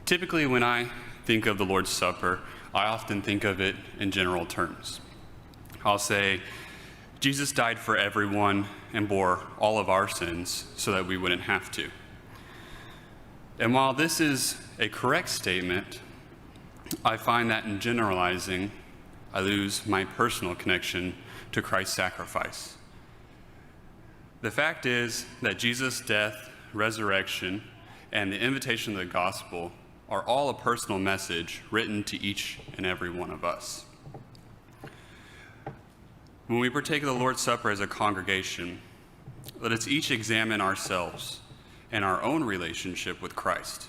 Typically, when I think of the Lord's Supper, I often think of it in general terms. I'll say, Jesus died for everyone and bore all of our sins so that we wouldn't have to. And while this is a correct statement, I find that in generalizing, I lose my personal connection to Christ's sacrifice. The fact is that Jesus' death, resurrection, and the invitation of the gospel are all a personal message written to each and every one of us. When we partake of the Lord's Supper as a congregation, let us each examine ourselves and our own relationship with Christ.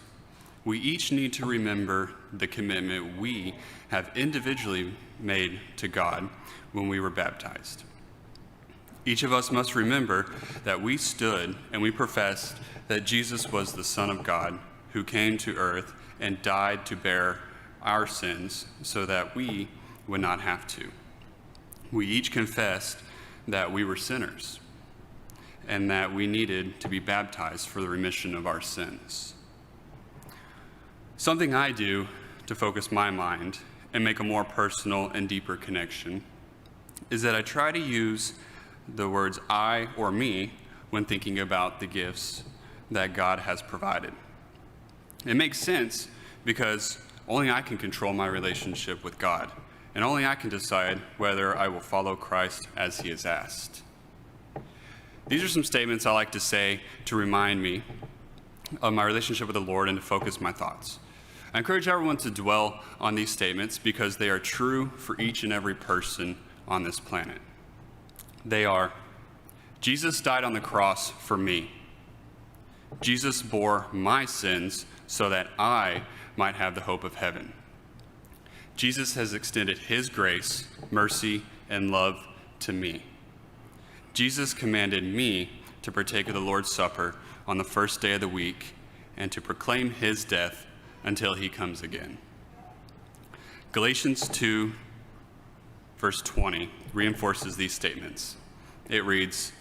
We each need to remember the commitment we have individually made to God when we were baptized. Each of us must remember that we stood and we professed that Jesus was the Son of God who came to earth and died to bear our sins so that we would not have to. We each confessed that we were sinners and that we needed to be baptized for the remission of our sins. Something I do to focus my mind and make a more personal and deeper connection is that I try to use the words I or me when thinking about the gifts that God has provided. It makes sense because only I can control my relationship with God, and only I can decide whether I will follow Christ as he has asked. These are some statements I like to say to remind me of my relationship with the Lord and to focus my thoughts. I encourage everyone to dwell on these statements because they are true for each and every person on this planet. They are, Jesus died on the cross for me. Jesus bore my sins so that I might have the hope of heaven. Jesus has extended his grace, mercy, and love to me. Jesus commanded me to partake of the Lord's Supper on the first day of the week and to proclaim his death until he comes again. Galatians 2, verse 20 reinforces these statements. It reads,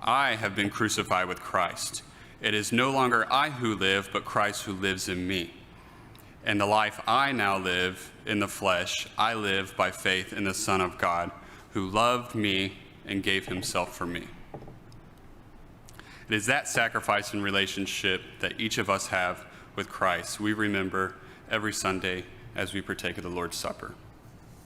I have been crucified with Christ. It is no longer I who live, but Christ who lives in me. And the life I now live in the flesh, I live by faith in the Son of God, who loved me and gave himself for me. It is that sacrifice and relationship that each of us have with Christ we remember every Sunday as we partake of the Lord's Supper.